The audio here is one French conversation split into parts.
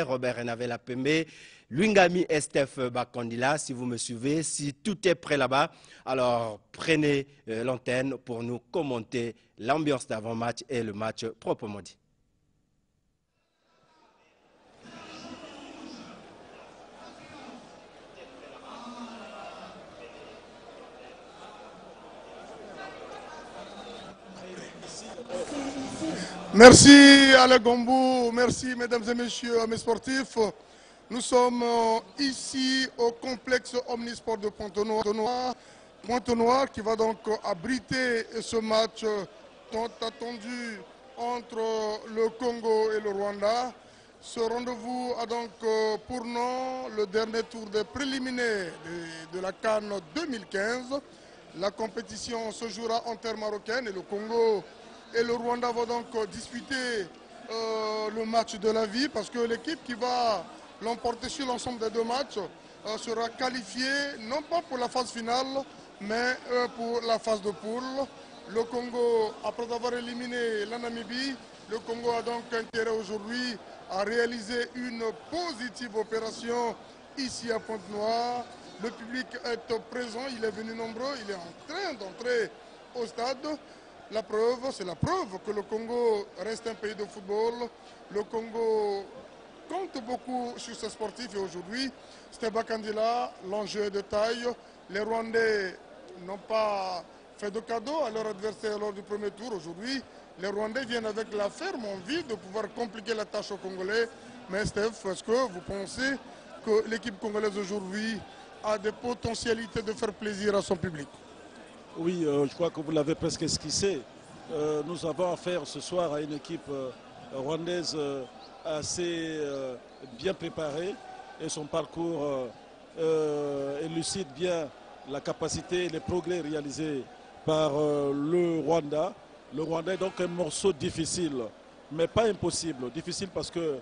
Robert Enavelle Apembe, Lwingami et Steph Bakandila. Si vous me suivez, si tout est prêt là-bas, alors prenez l'antenne pour nous commenter l'ambiance d'avant-match et le match proprement dit. Merci Alain Gombou, merci mesdames et messieurs, amis sportifs. Nous sommes ici au complexe Omnisport de Pointe-Noire qui va donc abriter ce match tant attendu entre le Congo et le Rwanda. Ce rendez-vous a donc pour nom le dernier tour des préliminaires de la CAN 2015. La compétition se jouera en terre marocaine et le Congo et le Rwanda vont donc disputer le match de la vie parce que l'équipe qui va l'emporter sur l'ensemble des deux matchs sera qualifiée non pas pour la phase finale mais pour la phase de poule. Le Congo, après avoir éliminé la Namibie, le Congo a donc intérêt aujourd'hui à réaliser une positive opération ici à Pointe-Noire. Le public est présent, il est venu nombreux, il est en train d'entrer au stade. La preuve, c'est la preuve que le Congo reste un pays de football. Le Congo compte beaucoup sur ses sportifs et aujourd'hui, Steph Bakandila, l'enjeu est de taille. Les Rwandais n'ont pas fait de cadeau à leur adversaire lors du premier tour. Aujourd'hui, les Rwandais viennent avec la ferme envie de pouvoir compliquer la tâche aux Congolais. Mais Steph, est-ce que vous pensez que l'équipe congolaise aujourd'hui a des potentialités de faire plaisir à son public? Oui, je crois que vous l'avez presque esquissé. Nous avons affaire ce soir à une équipe rwandaise assez bien préparée et son parcours élucide bien la capacité et les progrès réalisés par le Rwanda. Le Rwanda est donc un morceau difficile, mais pas impossible. Difficile parce que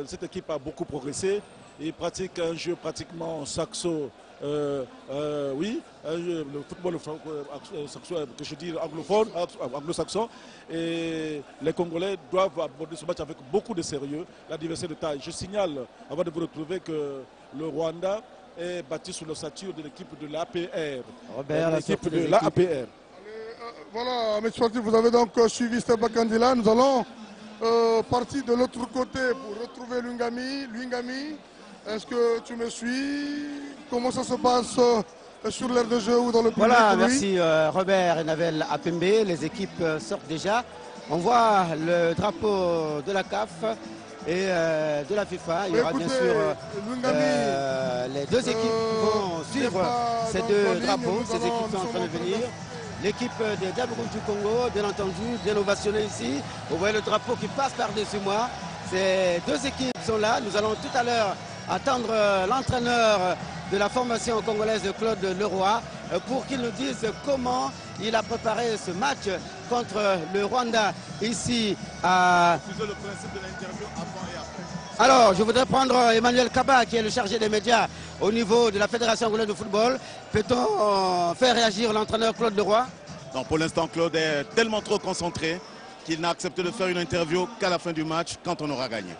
cette équipe a beaucoup progressé. Il pratique un jeu pratiquement saxo. Oui, le football que je dis anglo-saxon, et les Congolais doivent aborder ce match avec beaucoup de sérieux, l'adversaire de taille. Je signale, avant de vous retrouver, que le Rwanda est bâti sous l'ossature de l'équipe de l'APR. L'équipe de l'APR. Voilà, mes sportifs, vous avez donc suivi Steph Bakandila. Nous allons partir de l'autre côté pour retrouver Lwingami. Lwingami, est-ce que tu me suis? Comment ça se passe sur l'aire de jeu ou dans le public? Voilà, merci Robert Enavelle Apembe. Les équipes sortent déjà. On voit le drapeau de la CAF et de la FIFA. Il y aura bien sûr les deux équipes qui vont suivre ces deux drapeaux. Ces équipes sont en train de venir. L'équipe des Diables Rouges du Congo, bien entendu, bien ovationnée ici. Vous voyez le drapeau qui passe par-dessus moi. Ces deux équipes sont là. Nous allons tout à l'heure attendre l'entraîneur de la formation congolaise, Claude Leroy, pour qu'il nous dise comment il a préparé ce match contre le Rwanda ici à... Le principe de l'interview avant et après. Alors, je voudrais prendre Emmanuel Kaba, qui est le chargé des médias au niveau de la Fédération angolaise de football. Peut-on faire réagir l'entraîneur Claude Leroy? Non, pour l'instant, Claude est tellement trop concentré qu'il n'a accepté de faire une interview qu'à la fin du match, quand on aura gagné.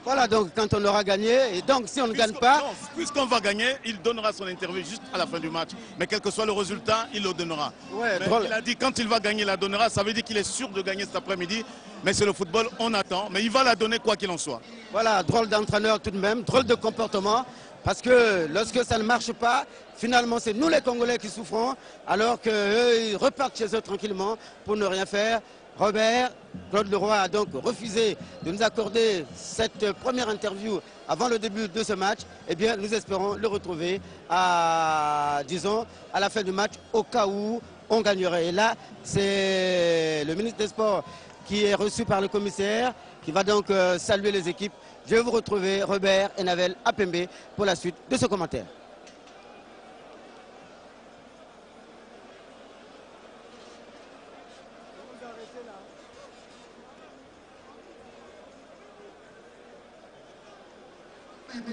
Voilà, donc quand on aura gagné, et donc si on ne gagne pas... Puisqu'on va gagner, il donnera son interview juste à la fin du match. Mais quel que soit le résultat, il le donnera. Ouais, il a dit quand il va gagner, il la donnera. Ça veut dire qu'il est sûr de gagner cet après-midi. Mais c'est le football, on attend. Mais il va la donner quoi qu'il en soit. Voilà, drôle d'entraîneur tout de même, drôle de comportement. Parce que lorsque ça ne marche pas, finalement c'est nous les Congolais qui souffrons. Alors qu'eux, ils repartent chez eux tranquillement pour ne rien faire. Robert, Claude Leroy a donc refusé de nous accorder cette première interview avant le début de ce match. Eh bien, nous espérons le retrouver à, disons, à la fin du match, au cas où on gagnerait. Et là, c'est le ministre des Sports qui est reçu par le commissaire, qui va donc saluer les équipes. Je vais vous retrouver, Robert Enavelle Apembe, pour la suite de ce commentaire.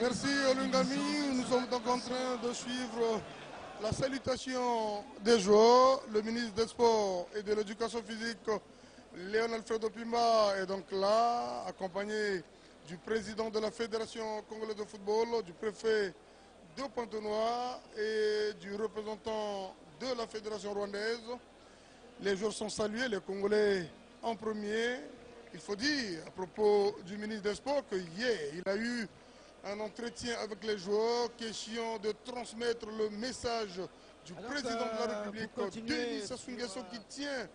Merci Lwingami. Nous sommes donc en train de suivre la salutation des joueurs. Le ministre des Sports et de l'Éducation physique, Léon Alfredo Pima, est donc là, accompagné du président de la Fédération congolaise de football, du préfet de Pointe-Noire et du représentant de la Fédération rwandaise. Les joueurs sont salués, les Congolais en premier. Il faut dire, à propos du ministre des Sports, que hier, il a eu un entretien avec les joueurs, question de transmettre le message du président de la République, Denis Sassou Nguesso, qui tient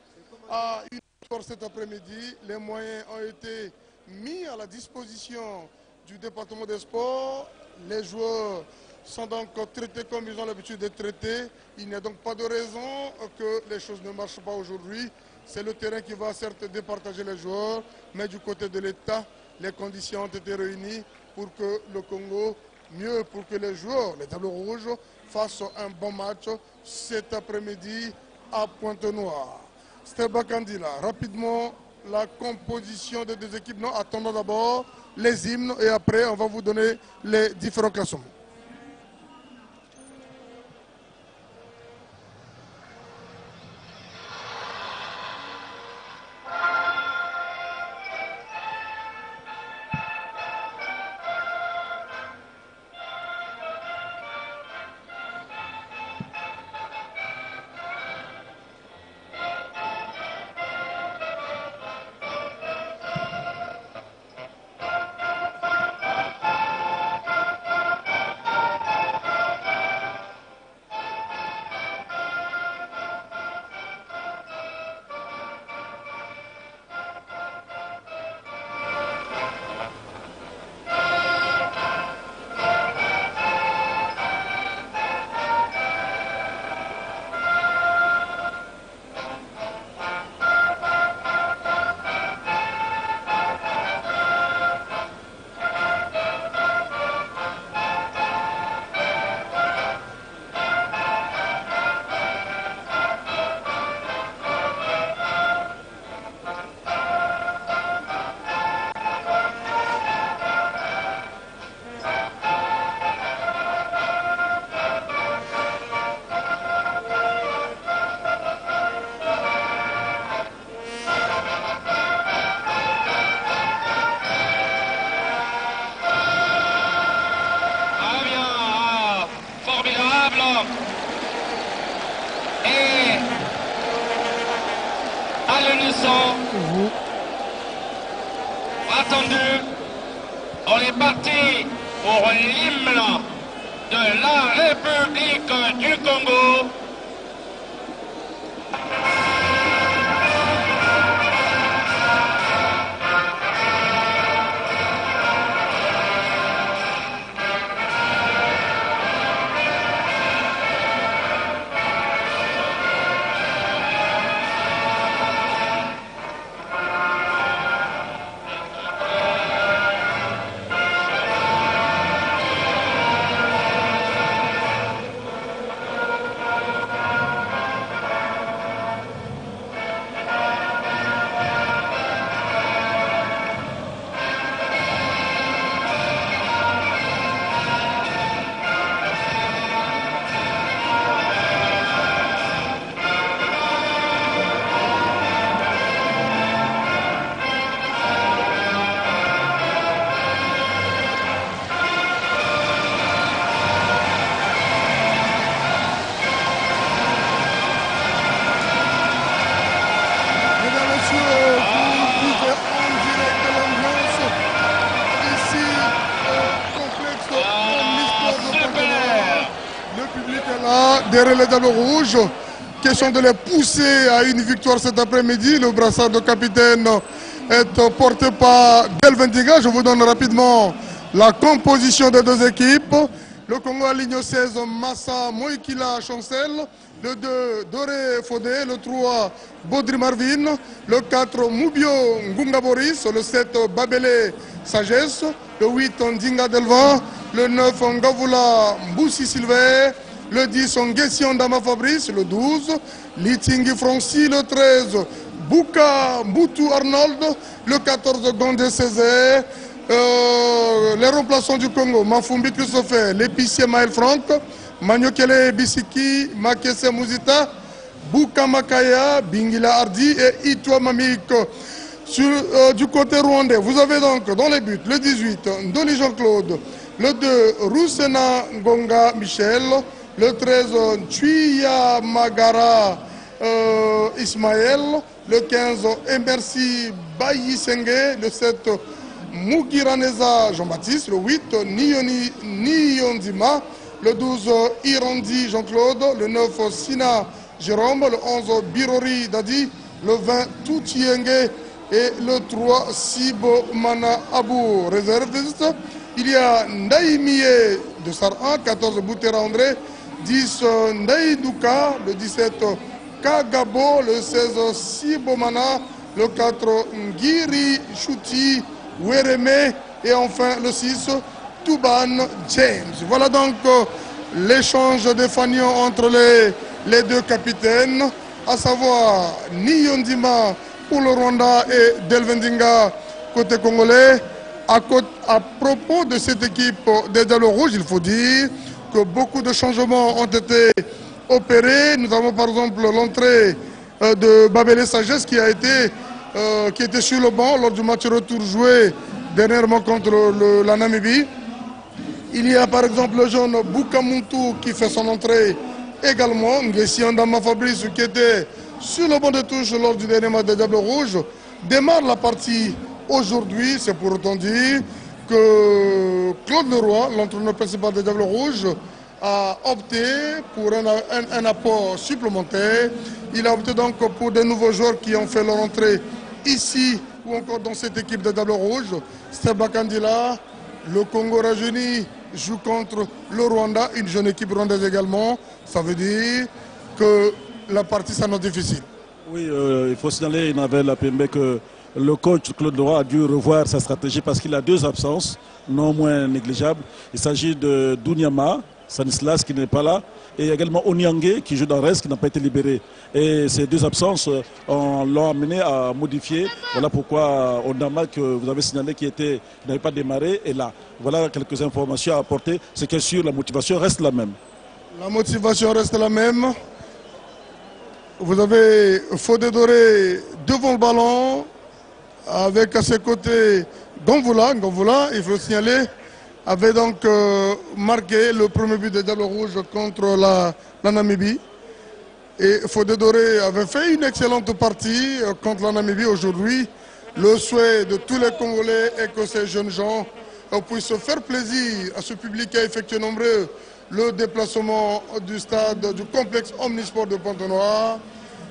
à une victoire cet après-midi. Les moyens ont été mis à la disposition du département des sports. Les joueurs sont donc traités comme ils ont l'habitude d'être traités. Il n'y a donc pas de raison que les choses ne marchent pas aujourd'hui. C'est le terrain qui va certes départager les joueurs, mais du côté de l'État, les conditions ont été réunies pour que le Congo, mieux pour que les joueurs, les tableaux rouges, fassent un bon match cet après-midi à Pointe-Noire. Steba Kandila, rapidement la composition des deux équipes. Non, attendons d'abord les hymnes et après on va vous donner les différents classements. Attendu, on est parti pour l'hymne de la République du Congo. Derrière les tableaux rouges, question de les pousser à une victoire cet après-midi. Le brassard de capitaine est porté par Delvendiga. Je vous donne rapidement la composition des deux équipes. Le Congo à ligne 16, Massa Moïkila Chancel. Le 2, Doré Fodé. Le 3, Baudry Marvin. Le 4, Moubio Ngunga Boris. Le 7, Babele Sagesse. Le 8, Ndinga Delvan. Le 9, Ngavula Mboussi Silver. Le 10, Nguession Dama Fabrice. Le 12, Litingi Franci. Le 13, Bouka Mboutou Arnold. Le 14, Gondé Césaire. Les remplaçants du Congo, Mafumbi Christopher, l'épicier Maël Franck, Magnokele Bisiki, Makese Mouzita, Bouka Makaya, Bingila Hardi et Itwa Mamik. Du côté rwandais, vous avez donc dans les buts le 18, Ndoli Jean-Claude, le 2, Roussena Ngonga Michel, le 13, Chuya Magara Ismaël, le 15, Emersi Bayisenge, le 7, Mugiraneza Jean-Baptiste, le 8, Niyonzima, le 12, Irandi Jean-Claude, le 9, Sina Jérôme, le 11, Birori Dadi, le 20, Toutienge et le 3, Sibo Mana Abou, réserviste. Il y a Ndaïmie de Sar 1, 14, Boutera André, 10, Ndaïdouka, le 17, Kagabo, le 16, Sibo Mana, le 4, Ngiri Chouti, Wereme et enfin le 6, Touban James. Voilà donc l'échange des fanions entre les deux capitaines, à savoir Niyondima pour le Rwanda et Delvendinga côté congolais. À propos de cette équipe des Diables Rouges, il faut dire que beaucoup de changements ont été opérés. Nous avons par exemple l'entrée de Babele Sagesse qui était sur le banc lors du match retour joué dernièrement contre la Namibie. Il y a par exemple le jeune Bukamuntu qui fait son entrée également. Ngessi Andama Fabrice qui était sur le banc de touche lors du dernier match des Diables Rouges démarre la partie aujourd'hui. C'est pour autant dire que Claude Leroy, l'entraîneur principal des Diables Rouges, a opté pour un apport supplémentaire. Il a opté donc pour des nouveaux joueurs qui ont fait leur entrée ici ou encore dans cette équipe des Diables Rouges. Steba Kandila, le Congo rajeuni joue contre le Rwanda, une jeune équipe rwandaise également. Ça veut dire que la partie s'annonce difficile. Oui, il faut signaler, Navel Apembe, que le coach Claude Leroy a dû revoir sa stratégie parce qu'il a deux absences, non moins négligeables. Il s'agit de Dunyama, Stanislas qui n'est pas là, et également Onyangue qui joue dans le reste, qui n'a pas été libéré. Et ces deux absences l'ont amené à modifier. Voilà pourquoi Ondama, que vous avez signalé, qui n'avait pas démarré, est là. Voilà quelques informations à apporter. C'est que sûr, la motivation reste la même. La motivation reste la même. Vous avez Fodé Doré devant le ballon, avec à ses côtés Gonvoula. Gonvoula, il faut signaler, avait donc marqué le premier but des Diables Rouges contre la Namibie. Et Fodé Doré avait fait une excellente partie contre la Namibie. Aujourd'hui, le souhait de tous les Congolais est que ces jeunes gens puissent faire plaisir à ce public qui a effectué nombreux le déplacement du stade du complexe Omnisport de Pointe-Noire.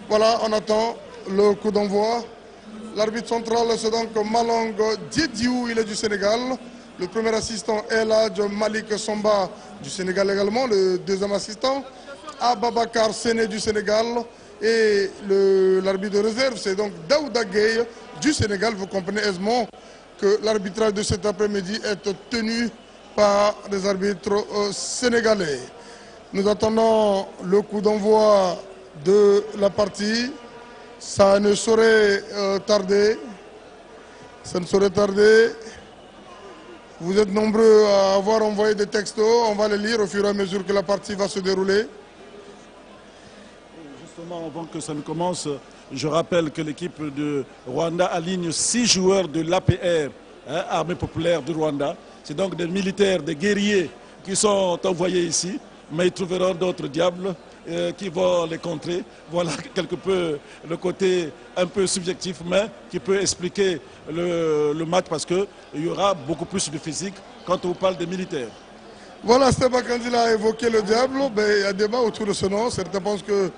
Voilà, on attend le coup d'envoi. L'arbitre central, c'est donc Malong Diediou, il est du Sénégal. Le premier assistant est là, Malik Somba du Sénégal également. Le deuxième assistant, Ababakar Séné du Sénégal. Et l'arbitre de réserve, c'est donc Daouda Gueye du Sénégal. Vous comprenez aisément que l'arbitrage de cet après-midi est tenu par des arbitres sénégalais. Nous attendons le coup d'envoi de la partie. Ça ne saurait tarder. Ça ne saurait tarder. Vous êtes nombreux à avoir envoyé des textos. On va les lire au fur et à mesure que la partie va se dérouler. Justement, avant que ça ne commence, je rappelle que l'équipe de Rwanda aligne 6 joueurs de l'APR, Armée populaire du Rwanda. C'est donc des militaires, des guerriers qui sont envoyés ici, mais ils trouveront d'autres diables qui vont les contrer. Voilà quelque peu le côté un peu subjectif, mais qui peut expliquer le match parce qu'il y aura beaucoup plus de physique quand on parle des militaires. Voilà, Steba Kandila a évoqué le diable. Il y a débat autour de ce nom. Certains pensent que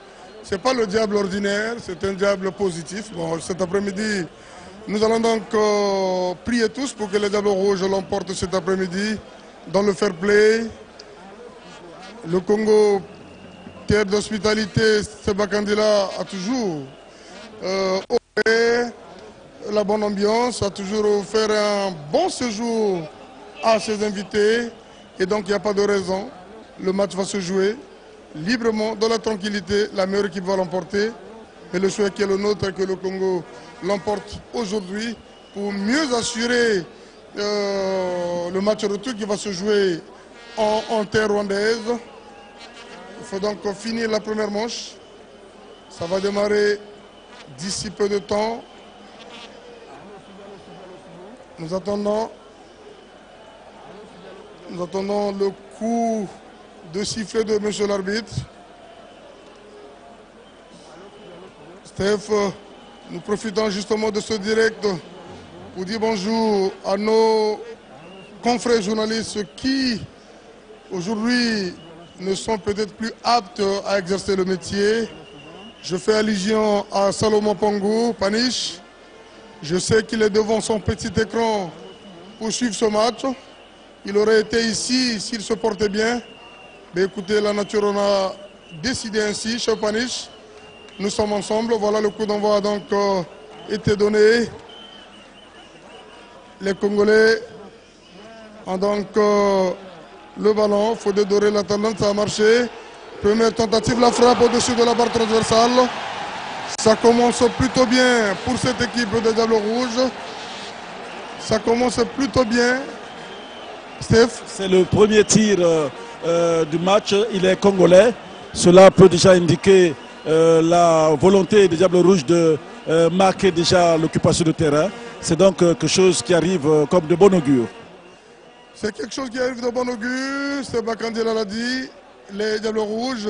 ce n'est pas le diable ordinaire, c'est un diable positif. Bon, cet après-midi, nous allons donc prier tous pour que les Diables Rouges l'emportent cet après-midi dans le fair play. Le Congo, terre d'hospitalité, Steba Kandila a toujours offert la bonne ambiance, a toujours offert un bon séjour à ses invités. Et donc, il n'y a pas de raison. Le match va se jouer librement, dans la tranquillité. La meilleure équipe va l'emporter. Mais le souhait qui est le nôtre est que le Congo l'emporte aujourd'hui pour mieux assurer le match retour qui va se jouer en terre rwandaise. Il faut donc finir la première manche. Ça va démarrer d'ici peu de temps. Nous attendons le coup de sifflet de monsieur l'arbitre. Steph, nous profitons justement de ce direct pour dire bonjour à nos confrères journalistes qui aujourd'hui ne sont peut-être plus aptes à exercer le métier. Je fais allusion à Salomon Pangou, Paniche. Je sais qu'il est devant son petit écran pour suivre ce match. Il aurait été ici s'il se portait bien. Mais écoutez, la nature en a décidé ainsi, cher Paniche. Nous sommes ensemble. Voilà, le coup d'envoi a donc été donné. Les Congolais ont donc le ballon. Faut dédorer la tendance, ça a marché. Première tentative, la frappe au-dessus de la barre transversale. Ça commence plutôt bien pour cette équipe de Diable Rouge. Ça commence plutôt bien. Steph? C'est le premier tir du match. Il est congolais. Cela peut déjà indiquer la volonté des Diables Rouges de marquer déjà l'occupation de terrain. C'est donc quelque chose qui arrive comme de bon augure. C'est quelque chose qui arrive de bon augure. C'est Bakandela l'a dit. Les Diables Rouges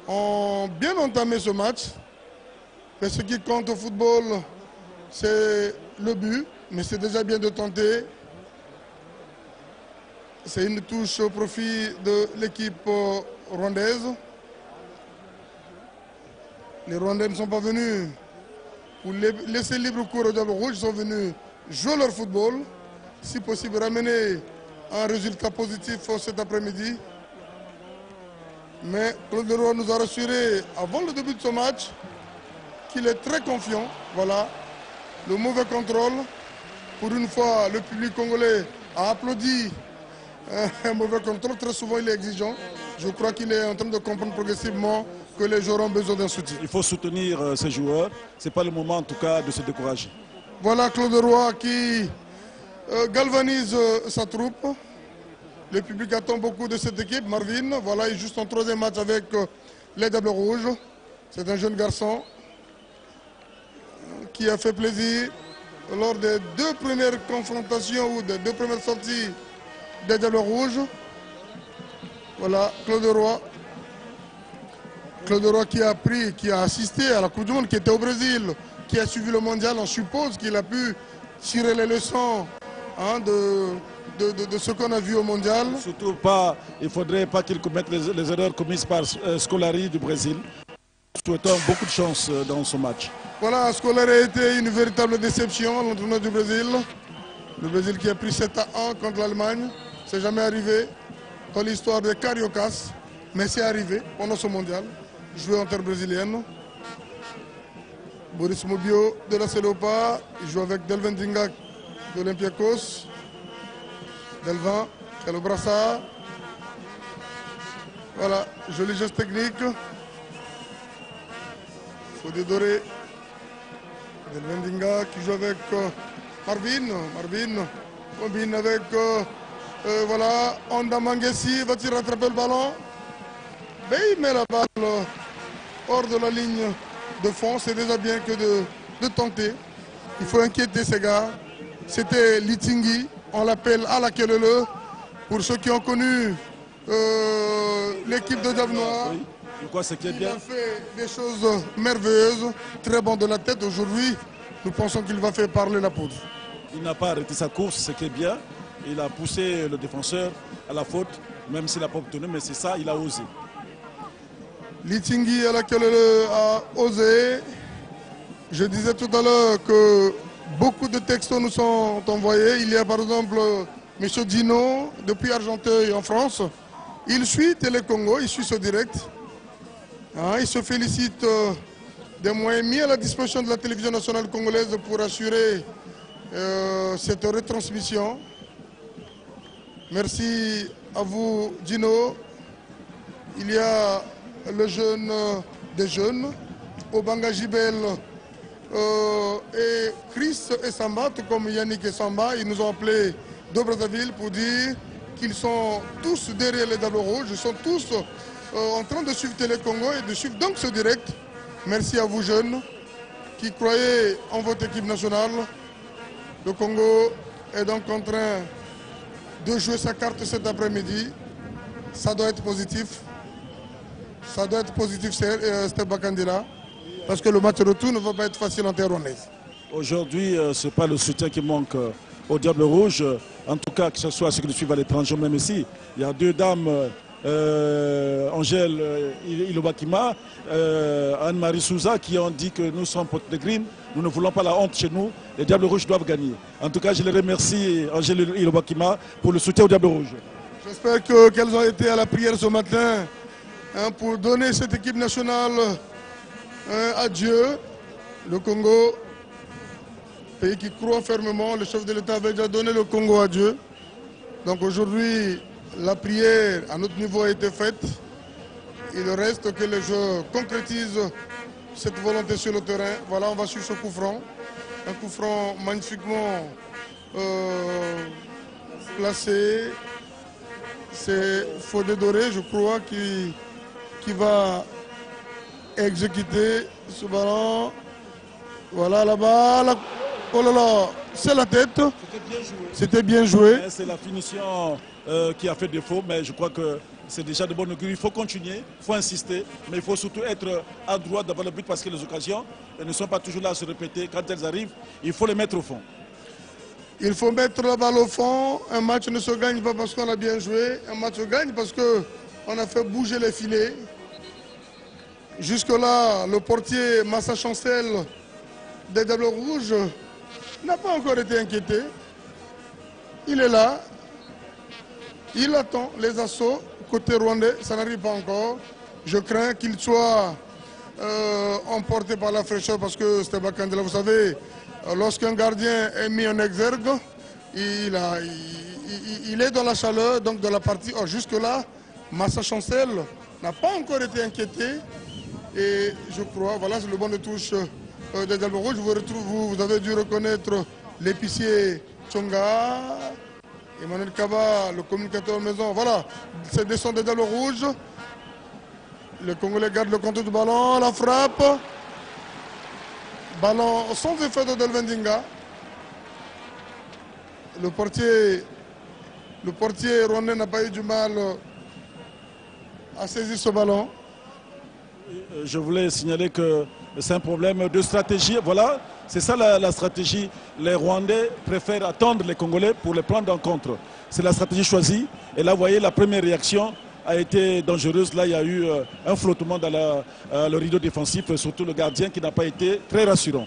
ont bien entamé ce match. Mais ce qui compte au football, c'est le but. Mais c'est déjà bien de tenter. C'est une touche au profit de l'équipe rwandaise. Les Rwandais ne sont pas venus pour laisser libre cours aux Diables Rouges. Ils sont venus jouer leur football. Si possible, ramener un résultat positif cet après-midi. Mais Claude Leroy nous a rassuré avant le début de ce match qu'il est très confiant. Voilà, le mauvais contrôle. Pour une fois, le public congolais a applaudi un mauvais contrôle. Très souvent, il est exigeant. Je crois qu'il est en train de comprendre progressivement que les joueurs ont besoin d'un soutien. Il faut soutenir ces joueurs. Ce n'est pas le moment, en tout cas, de se décourager. Voilà Claude Leroy qui galvanise sa troupe. Le public attend beaucoup de cette équipe. Marvin, voilà, il joue son troisième match avec les Diables Rouges. C'est un jeune garçon qui a fait plaisir lors des deux premières confrontations ou des deux premières sorties des Diables Rouges. Voilà, Claude Leroy. Claude Leroy qui a assisté à la Coupe du Monde, qui était au Brésil, qui a suivi le mondial. On suppose qu'il a pu tirer les leçons de ce qu'on a vu au mondial. Surtout pas, il ne faudrait pas qu'il commette les erreurs commises par Scolari du Brésil. Souhaitons beaucoup de chance dans ce match. Voilà, Scolari a été une véritable déception, l'entraîneur du Brésil. Le Brésil qui a pris 7-1 contre l'Allemagne. C'est jamais arrivé dans l'histoire des Cariocas, mais c'est arrivé pendant ce mondial. Joué en terre brésilienne. Boris Mobio de la Celopa, il joue avec Delvin Dinga de l'Olympiakos. Delvin, qui a le brassard. Voilà, joli geste technique. Faut dédorer. Delvin Dinga qui joue avec Marvin avec voilà, Onda Mangessi, va-t-il rattraper le ballon? Mais il met la balle hors de la ligne de fond. C'est déjà bien que de tenter. Il faut inquiéter ces gars. C'était Litingi, on l'appelle Alakelele. Pour ceux qui ont connu l'équipe de Diable Noir, oui. Il a fait des choses merveilleuses, très bon de la tête. Aujourd'hui, nous pensons qu'il va faire parler la poudre. Il n'a pas arrêté sa course, ce qui est bien. Il a poussé le défenseur à la faute, même s'il n'a pas obtenu, mais c'est ça, il a osé. Litingi à laquelle a osé. Je disais tout à l'heure que beaucoup de textos nous sont envoyés. Il y a par exemple M. Dino, depuis Argenteuil en France. Il suit Télé Congo, il suit ce direct. Il se félicite des moyens mis à la disposition de la télévision nationale congolaise pour assurer cette retransmission. Merci à vous, Dino. Il y a le jeune des jeunes, Obanga Jibel et Chris Essamba, tout comme Yannick Essamba. Ils nous ont appelés de Brazzaville pour dire qu'ils sont tous derrière les Diables Rouges. Ils sont tous en train de suivre Télé Congo et de suivre donc ce direct. Merci à vous jeunes qui croyez en votre équipe nationale. Le Congo est donc en train de jouer sa carte cet après-midi. Ça doit être positif. Ça doit être positif, Steph Bakandila. Parce que le match retour ne va pas être facile en terre rwandaise. Aujourd'hui, ce n'est pas le soutien qui manque au Diable Rouge. En tout cas, que ce soit ceux qui le suivent à l'étranger, même ici. Il y a deux dames, Angèle Ilobakima, Anne-Marie Souza, qui ont dit que nous sommes potes de green. Nous ne voulons pas la honte chez nous. Les Diables Rouges doivent gagner. En tout cas, je les remercie, Angèle Ilobakima, pour le soutien au Diable Rouge. J'espère qu'elles ont été à la prière ce matin pour donner cette équipe nationale à Dieu. Le Congo, pays qui croit fermement, le chef de l'État avait déjà donné le Congo à Dieu. Donc aujourd'hui, la prière à notre niveau a été faite. Il reste que les joueurs concrétisent cette volonté sur le terrain. Voilà, on va suivre ce coup franc. Un coup franc magnifiquement placé. C'est Fodé Doré, je crois, qui va exécuter ce ballon. Voilà là-bas. Oh là là, c'est la tête. C'était bien joué. C'est la finition qui a fait défaut, mais je crois que c'est déjà de bonne augure. Il faut continuer, il faut insister, mais il faut surtout être à droite devant le but parce que les occasions ne sont pas toujours là à se répéter. Quand elles arrivent, il faut les mettre au fond. Il faut mettre la balle au fond. Un match ne se gagne pas parce qu'on a bien joué. Un match se gagne parce qu'on a fait bouger les filets. Jusque-là, le portier Massa Chancel des Diables Rouges n'a pas encore été inquiété. Il est là. Il attend les assauts. Côté rwandais, ça n'arrive pas encore. Je crains qu'il soit emporté par la fraîcheur parce que Steph Bakandila, vous savez, lorsqu'un gardien est mis en exergue, il est dans la chaleur donc de la partie. Or, jusque-là, Massa Chancel n'a pas encore été inquiété. Et je crois, voilà, c'est le bon de touche des Diables Rouges. Vous avez dû reconnaître l'épicier Tsonga, Emmanuel Kaba, le communicateur maison. Voilà, c'est descend des Diables Rouges. Le Congolais garde le contrôle du ballon, la frappe. Ballon sans effet de Delvendinga. Le portier rwandais n'a pas eu du mal à saisir ce ballon. Je voulais signaler que c'est un problème de stratégie. Voilà, c'est ça la stratégie. Les Rwandais préfèrent attendre les Congolais pour les prendre en contre. C'est la stratégie choisie. Et là, vous voyez, la première réaction a été dangereuse. Là, il y a eu un flottement dans le rideau défensif, surtout le gardien qui n'a pas été très rassurant.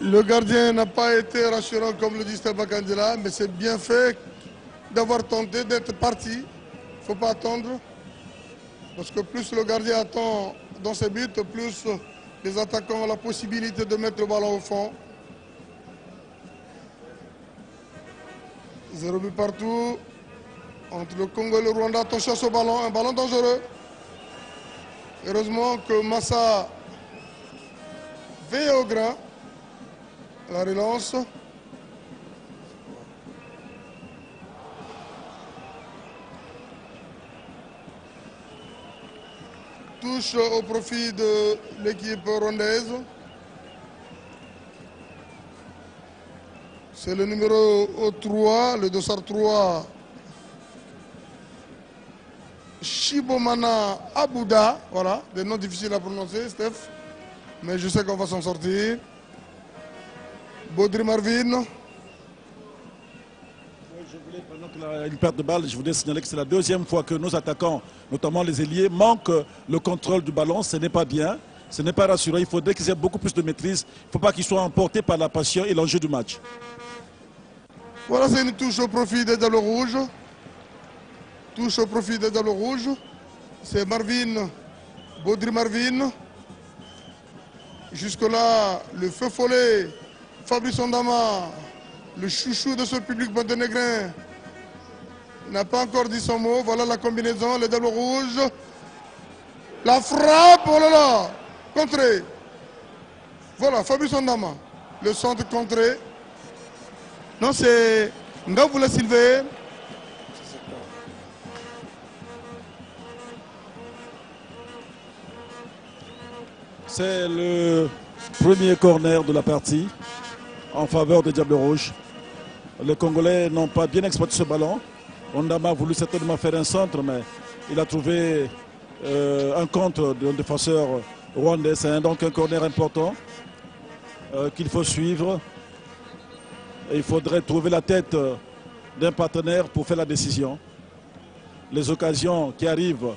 Le gardien n'a pas été rassurant, comme le dit Steph Bakandila, mais c'est bien fait d'avoir tenté d'être parti. Il ne faut pas attendre. Parce que plus le gardien attend dans ses buts, plus les attaquants ont la possibilité de mettre le ballon au fond. 0 but partout. Entre le Congo et le Rwanda, attention à ce ballon, un ballon dangereux. Heureusement que Massa veille au grain. La relance. Touche au profit de l'équipe rwandaise. C'est le numéro 3, le dossard 3. Shibomana Abouda. Voilà, des noms difficiles à prononcer, Steph. Mais je sais qu'on va s'en sortir. Baudry Marvin. Pendant qu'il a une perte de balle, je voulais signaler que c'est la deuxième fois que nos attaquants, notamment les ailiers, manquent le contrôle du ballon. Ce n'est pas bien, ce n'est pas rassurant. Il faudrait qu'ils aient beaucoup plus de maîtrise. Il ne faut pas qu'ils soient emportés par la passion et l'enjeu du match. Voilà, c'est une touche au profit des Diables Rouges. Touche au profit des Diables Rouges. C'est Marvin, Baudry Marvin. Jusque-là, le feu follet, Fabrice Ondama, le chouchou de ce public monténégrin, n'a pas encore dit son mot. Voilà la combinaison, les Diables Rouges. La frappe, oh là là, contré. Voilà, Fabrice Ondama, le centre contré. Non, c'est Ngavoula Silver. C'est le premier corner de la partie en faveur des Diables Rouges. Les Congolais n'ont pas bien exploité ce ballon. Ondama a voulu certainement faire un centre, mais il a trouvé un contre d'un défenseur rwandais. C'est donc un corner important qu'il faut suivre. Et il faudrait trouver la tête d'un partenaire pour faire la décision. Les occasions qui arrivent,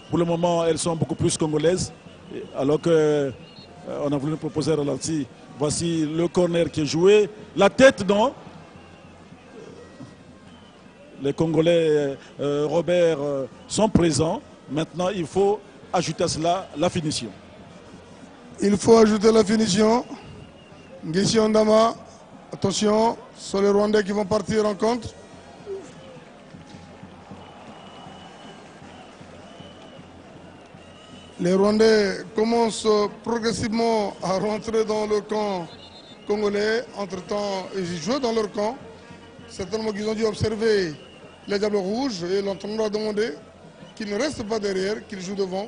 pour le moment, elles sont beaucoup plus congolaises, alors qu'on a voulu proposer un ralenti. Voici le corner qui est joué. La tête, non. Les Congolais, Robert, sont présents. Maintenant, il faut ajouter à cela la finition. Il faut ajouter la finition. Ngessi Ondama, attention, ce sont les Rwandais qui vont partir en contre. Les Rwandais commencent progressivement à rentrer dans le camp congolais. Entre-temps, ils jouent dans leur camp. Certainement qu'ils ont dû observer les Diables Rouges et l'entraîneur a demandé qu'ils ne restent pas derrière, qu'ils jouent devant.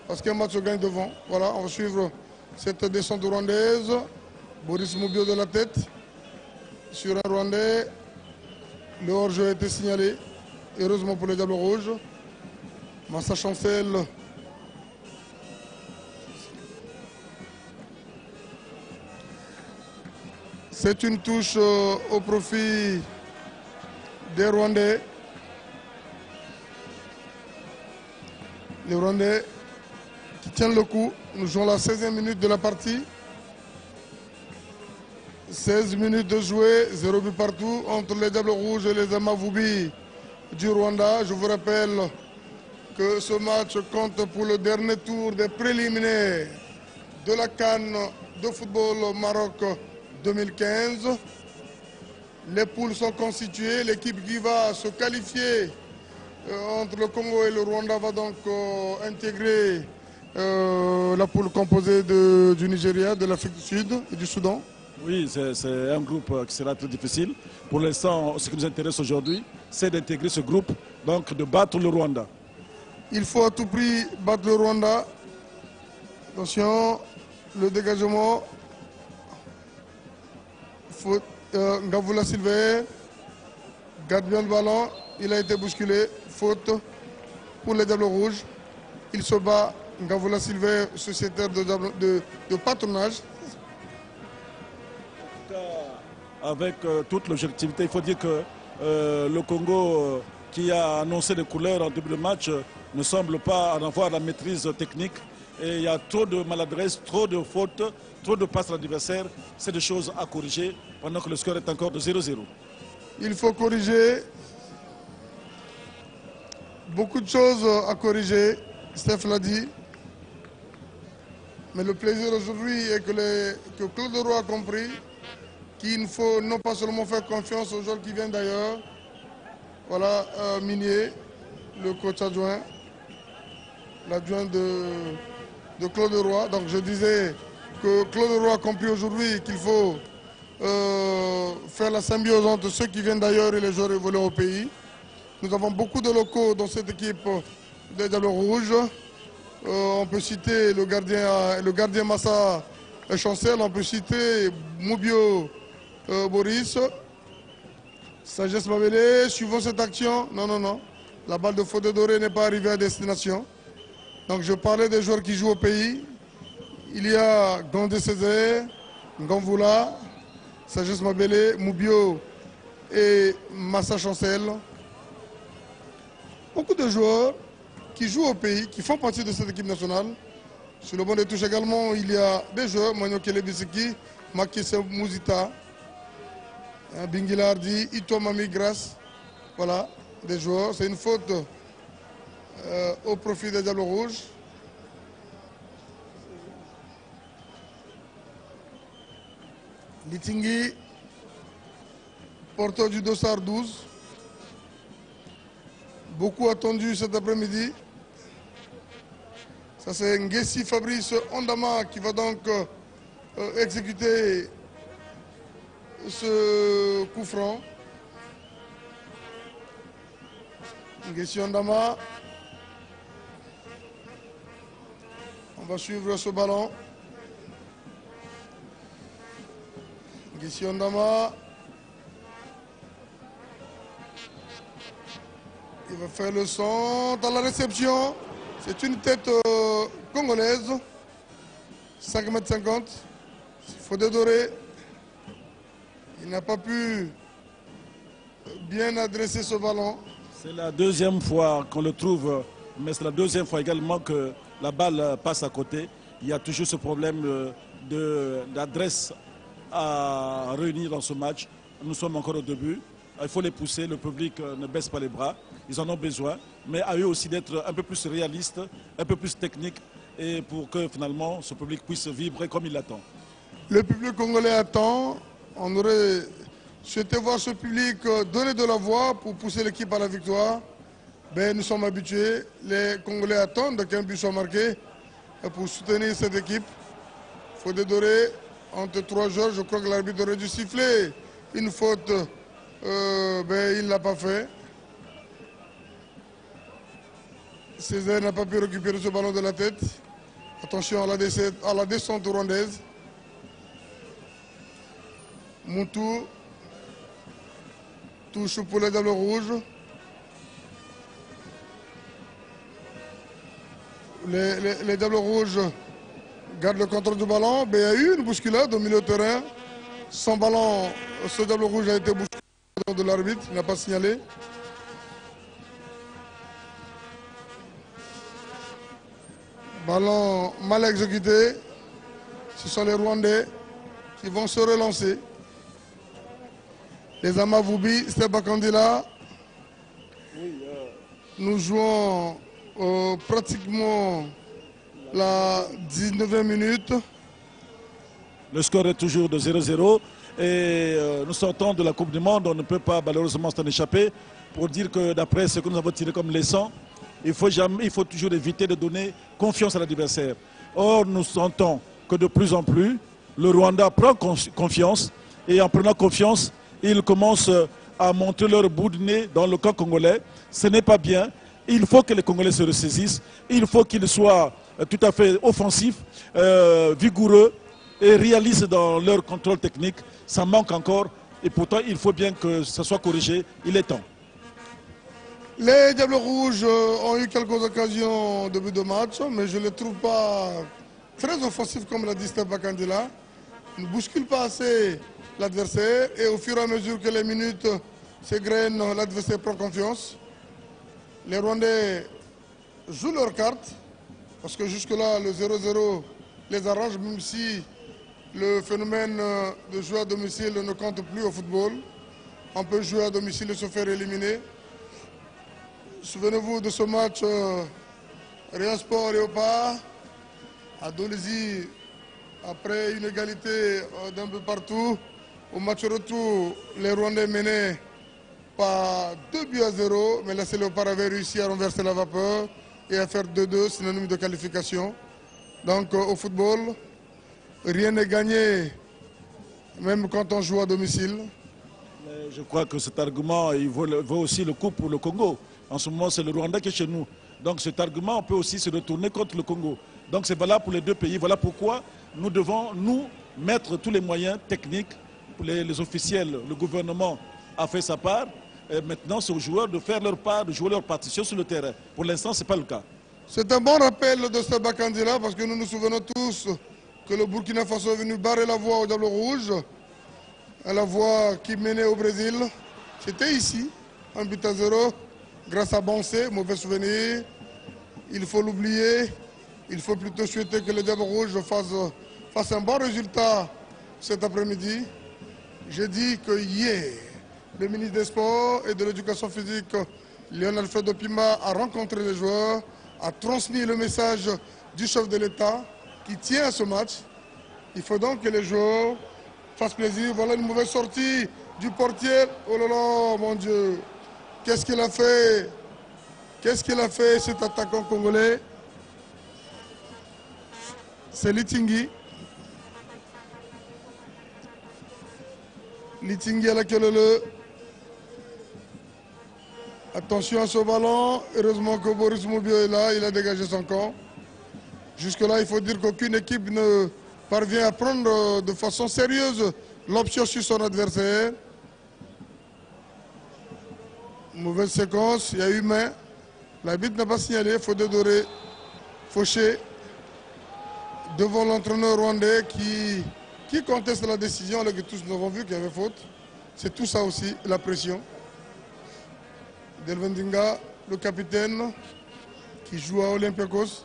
Parce qu'un match se gagne devant. Voilà, on va suivre cette descente rwandaise. Boris Moubio de la tête sur un Rwandais. Le hors-jeu a été signalé. Heureusement pour les Diables Rouges. Massa Chancel. C'est une touche au profit des Rwandais. Les Rwandais qui tiennent le coup. Nous jouons la 16e minute de la partie. 16 minutes de jouer, 0 but partout entre les Diables Rouges et les Amavubi du Rwanda. Je vous rappelle que ce match compte pour le dernier tour des préliminaires de la CAN de football Maroc 2015. Les poules sont constituées. L'équipe qui va se qualifier entre le Congo et le Rwanda va donc intégrer la poule composée du Nigeria, de l'Afrique du Sud et du Soudan. Oui, c'est un groupe qui sera très difficile. Pour l'instant, ce qui nous intéresse aujourd'hui, c'est d'intégrer ce groupe, donc de battre le Rwanda. Il faut à tout prix battre le Rwanda. Attention, le dégagement. Ngavula Silver garde bien le ballon. Il a été bousculé. Faute pour les Diables Rouges. Il se bat. Ngavula Silver, sociétaire de patronage. Avec toute l'objectivité, il faut dire que le Congo, qui a annoncé les couleurs en début de match, ne semble pas en avoir la maîtrise technique. Et il y a trop de maladresse, trop de fautes, trop de passes à l'adversaire. C'est des choses à corriger pendant que le score est encore de 0-0. Il faut corriger. Beaucoup de choses à corriger. Steph l'a dit. Mais le plaisir aujourd'hui est que Claude Leroy a compris qu'il ne faut non pas seulement faire confiance aux joueurs qui viennent d'ailleurs. Voilà, Minier, le coach adjoint, l'adjoint de Claude Leroy. Donc je disais que Claude Leroy a compris aujourd'hui qu'il faut faire la symbiose entre ceux qui viennent d'ailleurs et les joueurs évoluant au pays. Nous avons beaucoup de locaux dans cette équipe des Diables Rouges. On peut citer le gardien Massa Chancel, on peut citer Moubio Boris, Sagesse Mabele. Suivant cette action, non. La balle de Fodé Doré n'est pas arrivée à destination. Donc je parlais des joueurs qui jouent au pays. Il y a Gandé Césaire, Ngamvula, Sagesse Mabele, Moubio et Massa Chancel. Beaucoup de joueurs qui jouent au pays, qui font partie de cette équipe nationale. Sur le banc des touches également, il y a des joueurs, Manyokele Bisiki, Makise Mouzita, Bingilardi, Ito Mami Grasse. Voilà, des joueurs. C'est une faute au profit des Diables Rouges. Litingui, porteur du dossard 12. Beaucoup attendu cet après-midi. Ça c'est Ngessi Fabrice Ondama qui va donc exécuter ce coup franc. Ngessi Ondama. On va suivre ce ballon. Ngessi Ondama. Il va faire le centre à la réception. C'est une tête congolaise. 5,50 m. Fodé Doré. Il n'a pas pu bien adresser ce ballon. C'est la deuxième fois qu'on le trouve, mais c'est la deuxième fois également que la balle passe à côté. Il y a toujours ce problème d'adresse à réunir dans ce match. Nous sommes encore au début. Il faut les pousser, le public ne baisse pas les bras. Ils en ont besoin, mais à eux aussi d'être un peu plus réalistes, un peu plus techniques, et pour que finalement ce public puisse vibrer comme il l'attend. Le public congolais attend. On aurait souhaité voir ce public donner de la voix pour pousser l'équipe à la victoire. Mais nous sommes habitués. Les Congolais attendent qu'un but soit marqué pour soutenir cette équipe. Fodé Doré, entre trois joueurs, je crois que l'arbitre aurait dû siffler une faute. Il ne l'a pas fait. Césaire n'a pas pu récupérer ce ballon de la tête. Attention à la descente rwandaise. Moutou touche pour les Diables Rouges. Les Diables Rouges gardent le contrôle du ballon. Mais il y a eu une bousculade au milieu de terrain. Sans ballon, ce Diable Rouge a été bousculé de l'arbitre. Il n'a pas signalé. Ballon mal exécuté. Ce sont les Rwandais qui vont se relancer. Les Amavoubi, Seba Kandila. Nous jouons pratiquement la 19e minute. Le score est toujours de 0-0 et nous sortons de la Coupe du Monde. On ne peut pas malheureusement s'en échapper pour dire que d'après ce que nous avons tiré comme leçon, il faut toujours éviter de donner confiance à l'adversaire. Or, nous sentons que de plus en plus, le Rwanda prend confiance et en prenant confiance, ils commencent à montrer leur bout de nez dans le camp congolais. Ce n'est pas bien. Il faut que les Congolais se ressaisissent. Il faut qu'ils soient tout à fait offensifs, vigoureux et réalistes dans leur contrôle technique. Ça manque encore et pourtant il faut bien que ça soit corrigé. Il est temps. Les Diables Rouges ont eu quelques occasions au début de match, mais je ne les trouve pas très offensifs comme l'a dit Seba Kandila. Ils ne bousculent pas assez l'adversaire et au fur et à mesure que les minutes s'égrènent, l'adversaire prend confiance. Les Rwandais jouent leur carte parce que jusque-là, le 0-0 les arrange, même si le phénomène de jouer à domicile ne compte plus au football. On peut jouer à domicile et se faire éliminer. Souvenez-vous de ce match Rayon Sport Léopard à Dolisie, après une égalité d'un peu partout. Au match retour, les Rwandais menaient par 2-0, mais là, Léopard avait réussi à renverser la vapeur et à faire 2-2, synonyme de qualification. Donc au football, rien n'est gagné, même quand on joue à domicile. Mais je crois que cet argument, il vaut aussi le coup pour le Congo. En ce moment, c'est le Rwanda qui est chez nous. Donc cet argument peut aussi se retourner contre le Congo. Donc c'est valable pour les deux pays. Voilà pourquoi nous devons, nous, mettre tous les moyens techniques. Les officiels, le gouvernement a fait sa part. Et maintenant, c'est aux joueurs de faire leur part, de jouer leur partition sur le terrain. Pour l'instant, ce n'est pas le cas. C'est un bon rappel de Seba Kandila parce que nous nous souvenons tous que le Burkina Faso est venu barrer la voie au Diable Rouge, à la voie qui menait au Brésil. C'était ici, 1-0, grâce à Bansé, mauvais souvenir. Il faut l'oublier. Il faut plutôt souhaiter que le Diable Rouge fasse un bon résultat cet après-midi. J'ai dit que hier, le ministre des Sports et de l'Éducation physique, Lionel Fredo Pima, a rencontré les joueurs, a transmis le message du chef de l'État qui tient à ce match. Il faut donc que les joueurs fassent plaisir. Voilà une mauvaise sortie du portier. Oh là là, mon Dieu. Qu'est-ce qu'il a fait? Qu'est-ce qu'il a fait, cet attaquant congolais? C'est Litingui. Litingui à la queue. Attention à ce ballon. Heureusement que Boris Moubio est là. Il a dégagé son camp. Jusque-là, il faut dire qu'aucune équipe ne parvient à prendre de façon sérieuse l'option sur son adversaire. Mauvaise séquence, il y a eu main. L'arbitre n'a pas signalé, faute de Doré, fauché devant l'entraîneur rwandais qui conteste la décision, alors que tous nous avons vu qu'il y avait faute. C'est tout ça aussi, la pression. Delvin Dinga, le capitaine, qui joue à Olympiakos.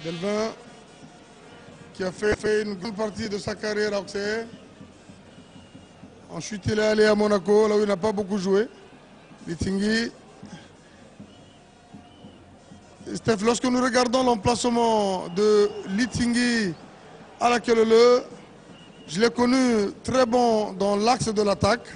Delvin, qui a fait une grande partie de sa carrière à Auxerre. Ensuite, il est allé à Monaco, là où il n'a pas beaucoup joué. Litingui. Steph, lorsque nous regardons l'emplacement de Litingui à la Kelele, je l'ai connu très bon dans l'axe de l'attaque,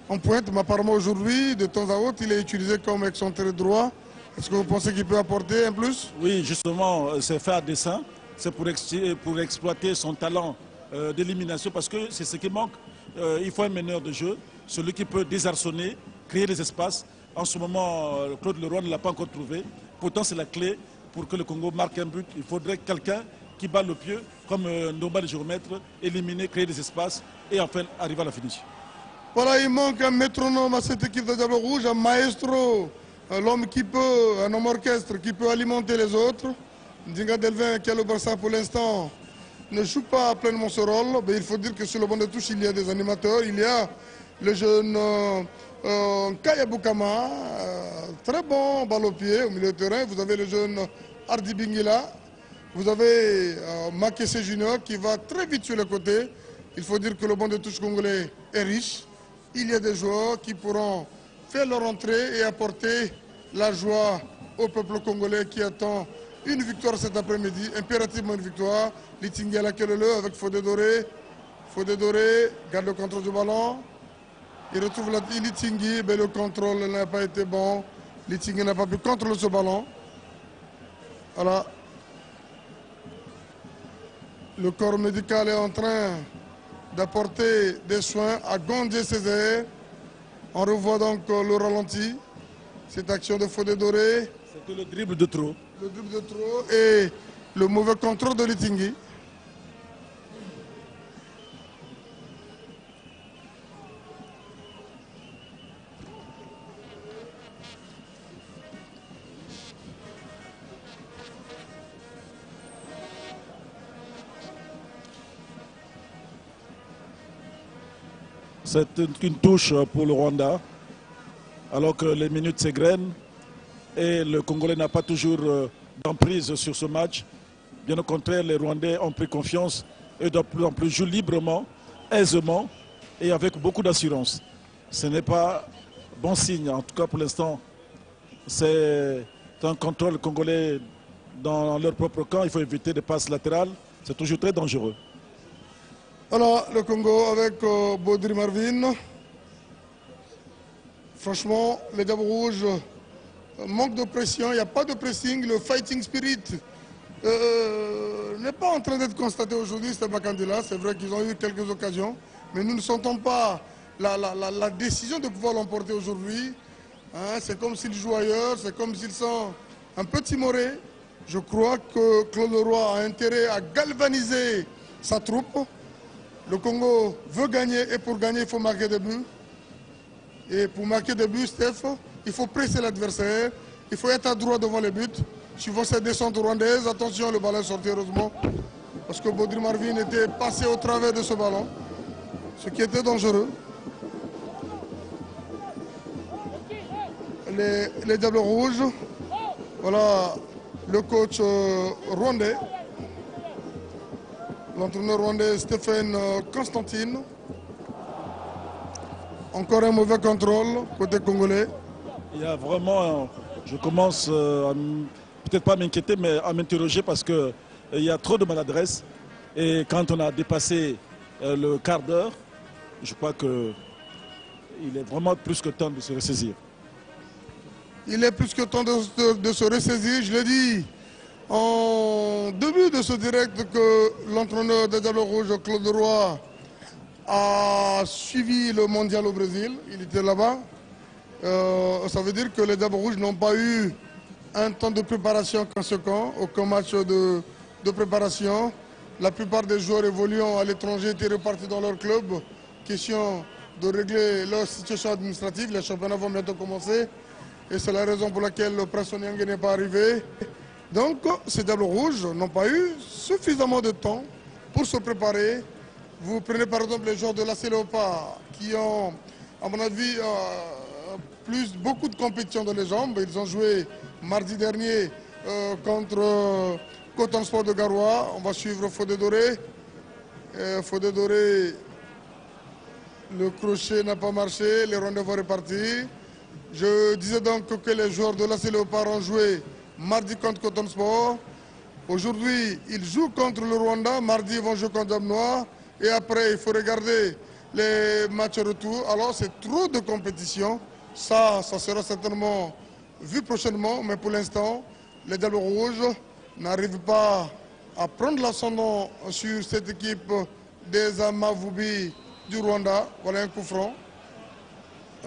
en pointe, mais apparemment aujourd'hui, de temps à autre, il est utilisé comme excentré droit. Est-ce que vous pensez qu'il peut apporter un plus? Oui, justement, c'est fait à dessein. C'est pour exploiter son talent d'élimination, parce que c'est ce qui manque. Il faut un meneur de jeu, celui qui peut désarçonner, créer des espaces. En ce moment, Claude Leroy ne l'a pas encore trouvé. Pourtant, c'est la clé pour que le Congo marque un but. Il faudrait quelqu'un qui bat le pied, comme Ndomba le géomètre, éliminer, créer des espaces et enfin arriver à la finition. Voilà, il manque un métronome à cette équipe de Diable Rouge, un maestro, l'homme qui peut, un homme orchestre qui peut alimenter les autres. Ndinga Delvin, qui a le Barça pour l'instant, ne joue pas pleinement ce rôle. Mais il faut dire que sur le banc de touche, il y a des animateurs. Il y a le jeune Kaya Boukama, très bon balle au pied au milieu de terrain. Vous avez le jeune Hardy Bingila. Vous avez Makesse Junior qui va très vite sur le côté. Il faut dire que le banc de touche congolais est riche. Il y a des joueurs qui pourront faire leur entrée et apporter la joie au peuple congolais qui attend une victoire cet après-midi, impérativement une victoire. Litingui à la Kelele avec Fodé Doré. Fodé Doré garde le contrôle du ballon. Il retrouve Litingui, mais le contrôle n'a pas été bon. Litingui n'a pas pu contrôler ce ballon. Voilà. Le corps médical est en train d'apporter des soins à Gondé Césaire. On revoit donc le ralenti. Cette action de Fodé Doré. C'était le dribble de trop. Le dribble de trop et le mauvais contrôle de Litingui. C'est une touche pour le Rwanda, alors que les minutes s'égrènent et le Congolais n'a pas toujours d'emprise sur ce match. Bien au contraire, les Rwandais ont pris confiance et de plus en plus jouent librement, aisément et avec beaucoup d'assurance. Ce n'est pas bon signe, en tout cas pour l'instant. C'est un contrôle congolais dans leur propre camp. Il faut éviter des passes latérales. C'est toujours très dangereux. Voilà le Congo avec Baudry Marvin. Franchement, les Diables Rouges manquent de pression, il n'y a pas de pressing. Le fighting spirit n'est pas en train d'être constaté aujourd'hui, c'était Bakandila. C'est vrai qu'ils ont eu quelques occasions, mais nous ne sentons pas la décision de pouvoir l'emporter aujourd'hui. Hein, c'est comme s'ils jouent ailleurs, c'est comme s'ils sont un peu timorés. Je crois que Claude Leroy a intérêt à galvaniser sa troupe. Le Congo veut gagner et pour gagner, il faut marquer des buts. Et pour marquer des buts, Steph, il faut presser l'adversaire. Il faut être à droit devant les buts. Suivant cette descente rwandaise, attention, le ballon est sorti heureusement. Parce que Baudry Marvin était passé au travers de ce ballon. Ce qui était dangereux. Les Diables Rouges. Voilà le coach rwandais. L'entraîneur rwandais Stéphane Constantine. Encore un mauvais contrôle côté congolais. Il y a vraiment, je commence peut-être pas à m'inquiéter, mais à m'interroger parce qu'il y a trop de maladresse. Et quand on a dépassé le quart d'heure, je crois qu'il est vraiment plus que temps de se ressaisir. Il est plus que temps de se ressaisir, je l'ai dit en début de ce direct que l'entraîneur des Diables Rouges, Claude Leroy, a suivi le mondial au Brésil. Il était là-bas. Ça veut dire que les Diables Rouges n'ont pas eu un temps de préparation conséquent, aucun match de préparation. La plupart des joueurs évoluant à l'étranger étaient repartis dans leur club. Question de régler leur situation administrative. Les championnats vont bientôt commencer et c'est la raison pour laquelle le Prince Onyang n'est pas arrivé. Donc ces Diables Rouges n'ont pas eu suffisamment de temps pour se préparer. Vous prenez par exemple les joueurs de l'AC Léopard qui ont, à mon avis, beaucoup de compétitions dans les jambes. Ils ont joué mardi dernier contre Coton Sport de Garoua. On va suivre Fodé Doré. Fodé Doré, le crochet n'a pas marché, les Rwandais vont repartir. Je disais donc que les joueurs de l'AC Léopard ont joué mardi contre Coton Sport. Aujourd'hui, ils jouent contre le Rwanda. Mardi, ils vont jouer contre Diable Noir. Et après, il faut regarder les matchs retour. Alors, c'est trop de compétition. Ça sera certainement vu prochainement. Mais pour l'instant, les Diables Rouges n'arrivent pas à prendre l'ascendant sur cette équipe des Amavubi du Rwanda. Voilà un coup franc.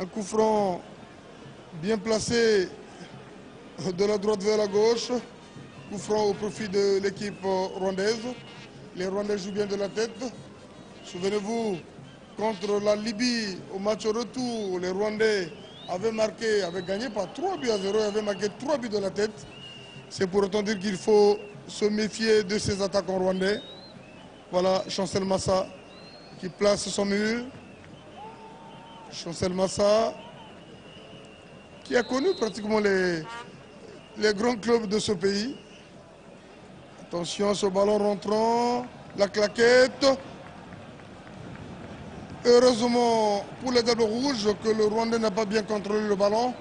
Un coup franc bien placé de la droite vers la gauche. Coup franc au profit de l'équipe rwandaise. Les Rwandais jouent bien de la tête. Souvenez-vous, contre la Libye, au match retour, les Rwandais avaient gagné par 3 buts à 0, ils avaient marqué 3 buts de la tête. C'est pour autant dire qu'il faut se méfier de ces attaquants rwandais. Voilà Chancel Massa qui place son mur. Chancel Massa qui a connu pratiquement les grands clubs de ce pays. Attention à ce ballon rentrant, la claquette. Heureusement pour les Diables Rouges que le Rwandais n'a pas bien contrôlé le ballon.